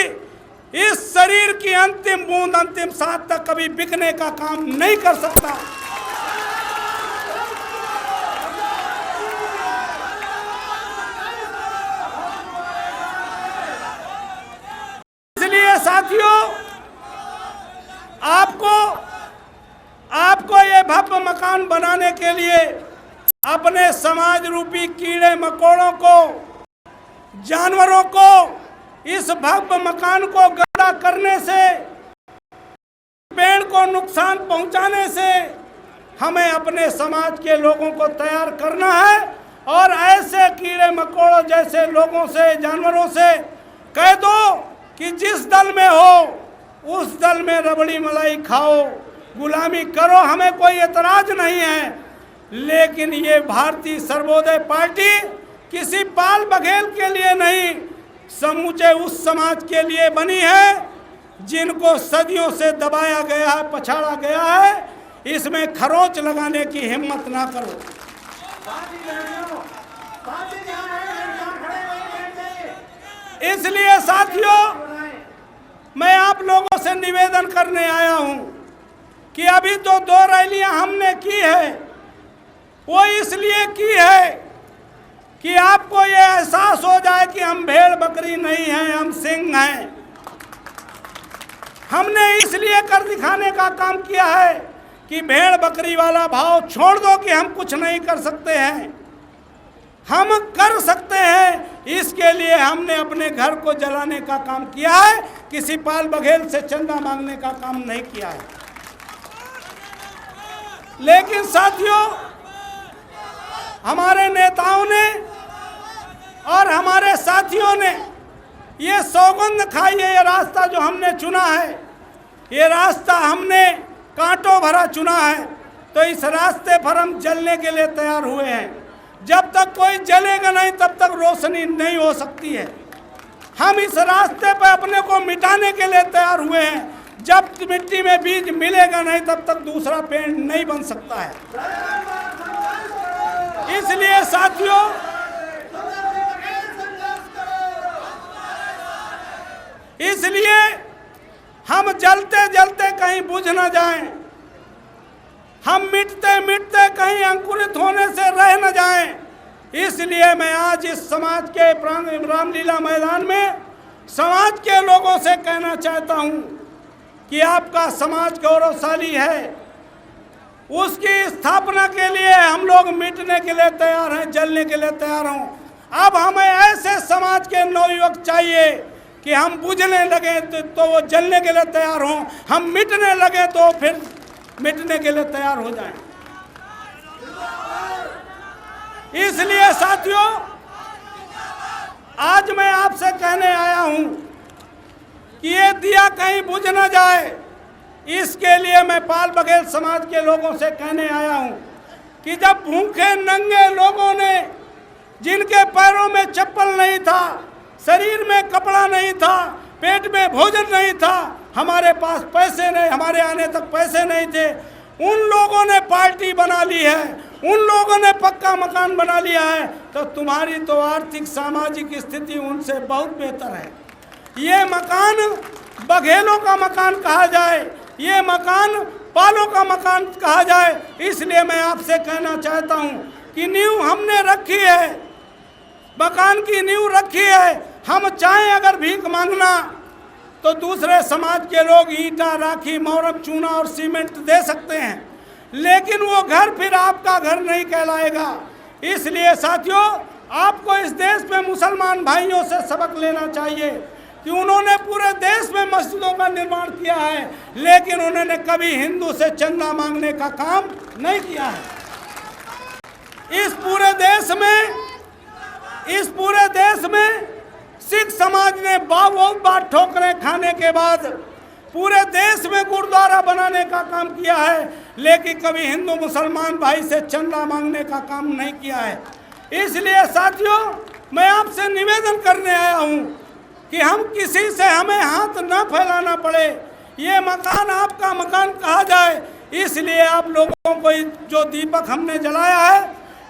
इस शरीर की अंतिम बूंद, अंतिम सांस तक कभी बिकने का काम नहीं कर सकता। इसलिए साथियों, आपको ये भव्य मकान बनाने के लिए अपने समाज रूपी कीड़े मकोड़ों को, जानवरों को इस भव्य मकान को गंदा करने से, पेड़ को नुकसान पहुंचाने से हमें अपने समाज के लोगों को तैयार करना है। और ऐसे कीड़े मकोड़ों जैसे लोगों से, जानवरों से कह दो कि जिस दल में हो उस दल में रबड़ी मलाई खाओ, गुलामी करो, हमें कोई एतराज नहीं है। लेकिन ये भारतीय सर्वोदय पार्टी किसी पाल बघेल के लिए नहीं, समूचे उस समाज के लिए बनी है जिनको सदियों से दबाया गया है, पछाड़ा गया है। इसमें खरोंच लगाने की हिम्मत ना करो। इसलिए साथियों, मैं आप लोगों से निवेदन करने आया हूं कि अभी तो 2 रैलियां हमने की है, वो इसलिए की है कि आपको ये एहसास हो जाए कि हम भेड़ बकरी नहीं हैं, हम सिंह हैं। हमने इसलिए कर दिखाने का काम किया है कि भेड़ बकरी वाला भाव छोड़ दो कि हम कुछ नहीं कर सकते हैं, हम कर सकते हैं। इसके लिए हमने अपने घर को जलाने का काम किया है, किसी पाल बघेल से चंदा मांगने का काम नहीं किया है। लेकिन साथियों, हमारे नेताओं ने और हमारे साथियों ने ये सौगंध खाई है, ये रास्ता जो हमने चुना है, ये रास्ता हमने कांटों भरा चुना है। तो इस रास्ते पर हम जलने के लिए तैयार हुए हैं। जब तक कोई जलेगा नहीं तब तक रोशनी नहीं हो सकती है। हम इस रास्ते पर अपने को मिटाने के लिए तैयार हुए हैं। जब मिट्टी में बीज मिलेगा नहीं तब तक दूसरा पेड़ नहीं बन सकता है। इसलिए साथियों, इसलिए हम जलते जलते कहीं बुझ न जाएं, हम मिटते मिटते कहीं अंकुरित होने से रह न जाएं। इसलिए मैं आज इस समाज के रामलीला मैदान में समाज के लोगों से कहना चाहता हूं कि आपका समाज गौरवशाली है, उसकी स्थापना के लिए हम लोग मिटने के लिए तैयार हैं, जलने के लिए तैयार हों। अब हमें ऐसे समाज के नवयुवक चाहिए कि हम बुझने लगे तो वो जलने के लिए तैयार हों, हम मिटने लगे तो फिर मिटने के लिए तैयार हो जाएं। इसलिए साथियों, आज मैं आपसे कहने आया हूं कि ये दिया कहीं बुझ न जाए। इसके लिए मैं पाल बघेल समाज के लोगों से कहने आया हूं कि जब भूखे नंगे लोगों ने, जिनके पैरों में चप्पल नहीं था, शरीर में कपड़ा नहीं था, पेट में भोजन नहीं था, हमारे पास पैसे नहीं, हमारे आने तक पैसे नहीं थे, उन लोगों ने पार्टी बना ली है, उन लोगों ने पक्का मकान बना लिया है, तो तुम्हारी तो आर्थिक सामाजिक स्थिति उनसे बहुत बेहतर है। ये मकान बघेलों का मकान कहा जाए, ये मकान पालों का मकान कहा जाए। इसलिए मैं आपसे कहना चाहता हूँ कि नींव हमने रखी है, मकान की नींव रखी है। हम चाहें अगर भीख मांगना तो दूसरे समाज के लोग ईंटा, राखी, मोरम, चूना और सीमेंट दे सकते हैं, लेकिन वो घर फिर आपका घर नहीं कहलाएगा। इसलिए साथियों, आपको इस देश में मुसलमान भाइयों से सबक लेना चाहिए कि उन्होंने पूरे देश में मस्जिदों का निर्माण किया है, लेकिन उन्होंने कभी हिंदू से चंदा मांगने का काम नहीं किया है। इस पूरे देश में सिख समाज ने बहुत बार ठोकरें खाने के बाद पूरे देश में गुरुद्वारा बनाने का काम किया है, लेकिन कभी हिंदू मुसलमान भाई से चंदा मांगने का काम नहीं किया है। इसलिए साथियों, मैं आपसे निवेदन करने आया हूं कि हम किसी से हमें हाथ न फैलाना पड़े, ये मकान आपका मकान कहा जाए। इसलिए आप लोगों को जो दीपक हमने जलाया है,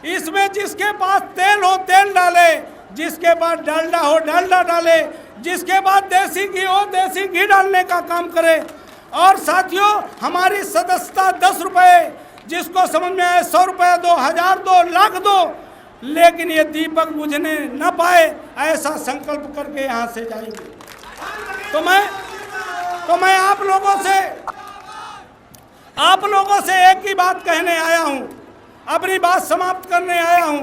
इसमें जिसके पास तेल हो तेल डाले, जिसके पास डालडा हो डालडा डाले, जिसके पास देसी घी हो देसी घी डालने का काम करे। और साथियों, हमारी सदस्यता 10 रुपये, जिसको समझ में आए 100 रुपये दो, 1000 दो, लाख दो, लेकिन ये दीपक बुझने न पाए, ऐसा संकल्प करके यहाँ से जाएंगे। तो मैं आप लोगों से एक ही बात कहने आया हूँ, अपनी बात समाप्त करने आया हूँ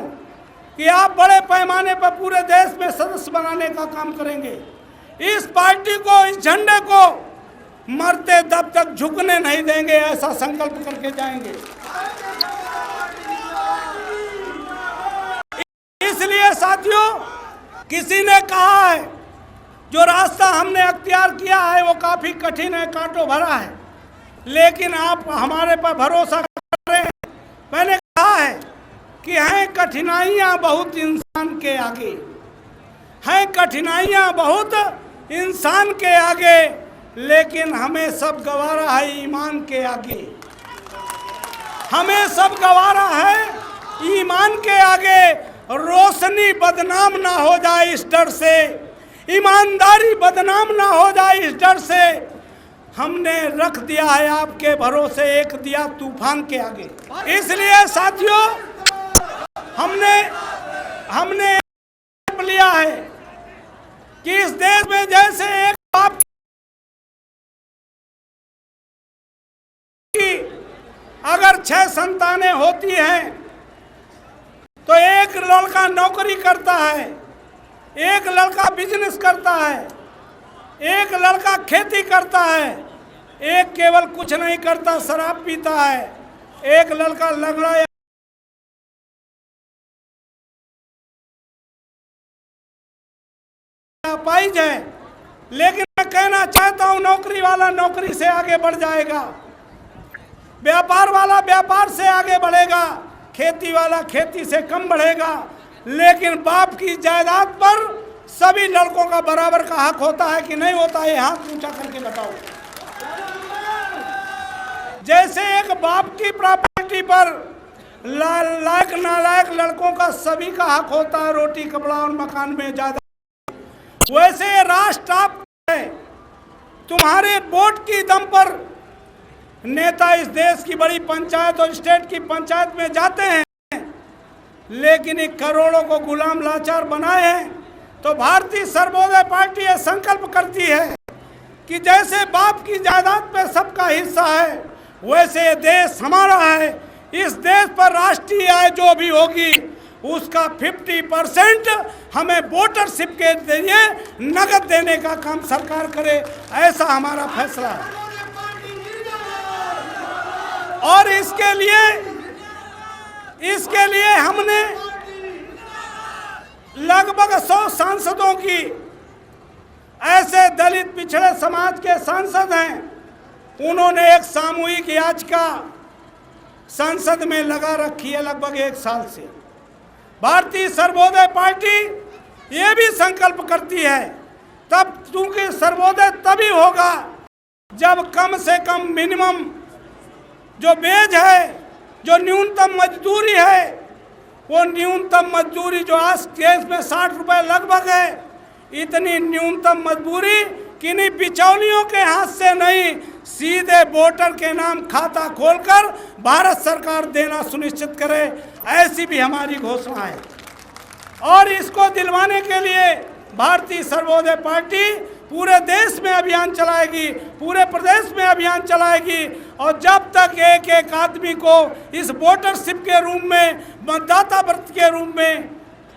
कि आप बड़े पैमाने पर पूरे देश में सदस्य बनाने का काम करेंगे। इस पार्टी को, इस झंडे को मरते दब तक झुकने नहीं देंगे, ऐसा संकल्प करके जाएंगे। इसलिए साथियों, किसी ने कहा है जो रास्ता हमने अख्तियार किया है वो काफी कठिन है, कांटों भरा है, लेकिन आप हमारे पर भरोसा करें। मैंने कहा है कि हैं कठिनाइयाँ बहुत इंसान के आगे, हैं कठिनाइयाँ बहुत इंसान के आगे, लेकिन हमें सब गवारा है ईमान के आगे। हमें सब गवारा है ईमान के आगे। रोशनी बदनाम ना हो जाए इस डर से, ईमानदारी बदनाम ना हो जाए इस डर से, हमने रख दिया है आपके भरोसे एक दिया तूफान के आगे। इसलिए साथियों, हमने लिया है कि इस देश में जैसे एक बाप की अगर 6 संतानें होती हैं तो एक लड़का नौकरी करता है, एक लड़का बिजनेस करता है, एक लड़का खेती करता है, एक केवल कुछ नहीं करता, शराब पीता है, एक लड़का लंगड़ा पाइज है। लेकिन मैं कहना चाहता हूं, नौकरी वाला नौकरी से आगे बढ़ जाएगा, व्यापार वाला व्यापार से आगे बढ़ेगा, खेती वाला खेती से कम बढ़ेगा, लेकिन बाप की जायदाद पर सभी लड़कों का बराबर का हक होता है कि नहीं होता है? हाथ ऊंचा करके बताओ। जैसे एक बाप की प्रॉपर्टी पर लायक नालायक लड़कों का सभी का हक होता है रोटी कपड़ा और मकान में ज्यादा, वैसे राष्ट्र आप है। तुम्हारे वोट की दम पर नेता इस देश की बड़ी पंचायत और स्टेट की पंचायत में जाते हैं, लेकिन एक करोड़ों को गुलाम लाचार बनाए हैं। तो भारतीय सर्वोदय पार्टी यह संकल्प करती है कि जैसे बाप की जायदाद पे सबका हिस्सा है, वैसे देश हमारा है। इस देश पर राष्ट्रीय आय जो भी होगी उसका 50% हमें वोटरशिप के जरिए नगद देने का काम सरकार करे, ऐसा हमारा फैसला है। और इसके लिए हमने लगभग 100 सांसदों की, ऐसे दलित पिछड़े समाज के सांसद हैं, उन्होंने एक सामूहिक याचिका संसद में लगा रखी है लगभग 1 साल से। भारतीय सर्वोदय पार्टी ये भी संकल्प करती है, तब क्योंकि सर्वोदय तभी होगा जब कम से कम मिनिमम जो वेज है, जो न्यूनतम मजदूरी है, वो न्यूनतम मजदूरी जो आज देश में 60 रुपए लगभग है, इतनी न्यूनतम मजदूरी किन्हीं बिचौलियों के हाथ से नहीं, सीधे वोटर के नाम खाता खोलकर भारत सरकार देना सुनिश्चित करे, ऐसी भी हमारी घोषणा है। और इसको दिलवाने के लिए भारतीय सर्वोदय पार्टी पूरे देश में अभियान चलाएगी, पूरे प्रदेश में अभियान चलाएगी। और जब तक एक एक आदमी को इस वोटरशिप के रूप में, मतदाता व्रत के रूप में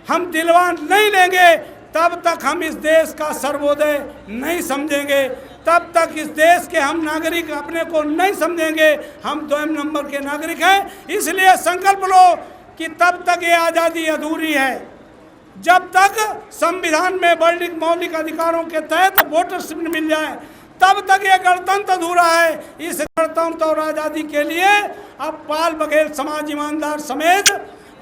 हम दिलवा नहीं लेंगे, तब तक हम इस देश का सर्वोदय नहीं समझेंगे, तब तक इस देश के हम नागरिक अपने को नहीं समझेंगे, हम 2 नंबर के नागरिक हैं। इसलिए संकल्प लो कि तब तक ये आज़ादी अधूरी है, जब तक संविधान में मौलिक अधिकारों के तहत वोटरशिप मिल जाए, तब तक ये गणतंत्र अधूरा है। इस गणतंत्र और आज़ादी के लिए अब पाल बघेल समाज ईमानदार समेत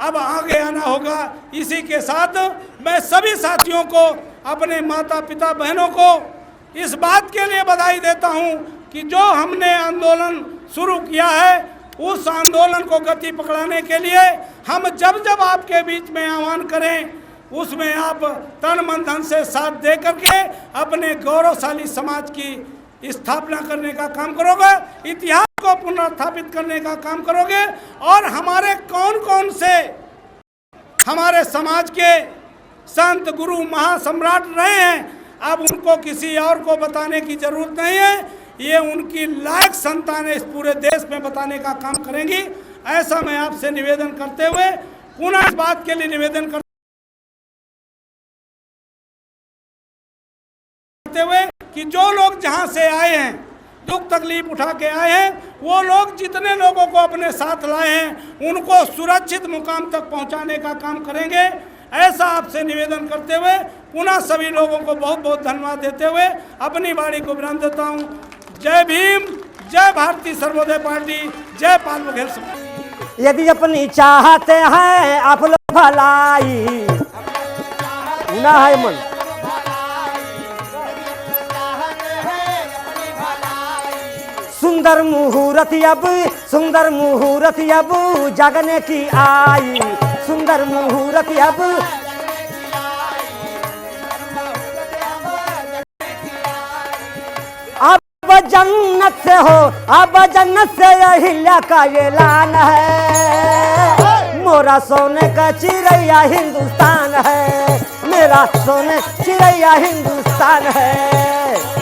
अब आगे आना होगा। इसी के साथ मैं सभी साथियों को, अपने माता पिता बहनों को इस बात के लिए बधाई देता हूं कि जो हमने आंदोलन शुरू किया है, उस आंदोलन को गति पकड़ाने के लिए हम जब जब आपके बीच में आह्वान करें, उसमें आप तन मन धन से साथ दे करके अपने गौरवशाली समाज की स्थापना करने का काम करोगे, इतिहास को पुनर्स्थापित करने का काम करोगे। और हमारे कौन कौन से हमारे समाज के संत गुरु महासम्राट रहे हैं, अब उनको किसी और को बताने की जरूरत नहीं है, ये उनकी लायक संतानें इस पूरे देश में बताने का काम करेंगी। ऐसा मैं आपसे निवेदन करते हुए पुनः इस बात के लिए निवेदन करते हुए कि जो लोग जहां से आए हैं, दुख तकलीफ उठा के आए हैं, वो लोग जितने लोगों को अपने साथ लाए हैं, उनको सुरक्षित मुकाम तक पहुंचाने का काम करेंगे। ऐसा आपसे निवेदन करते हुए पुनः सभी लोगों को बहुत बहुत धन्यवाद देते हुए अपनी वाणी को विराम देता हूं। जय भीम, जय भारतीय सर्वोदय पार्टी, जय पाल बघेल समाज। यदि अपनी चाहते हैं आप लोग भलाई, ना है मन सुंदर मुहूर्त अब जगने की आई, सुंदर मुहूर्त अब जन्नत से हो, अब जन्नत से अहिल्या का ऐलान है। मोरा सोने का चिड़ैया हिंदुस्तान है, मेरा सोने चिड़ैया हिंदुस्तान है।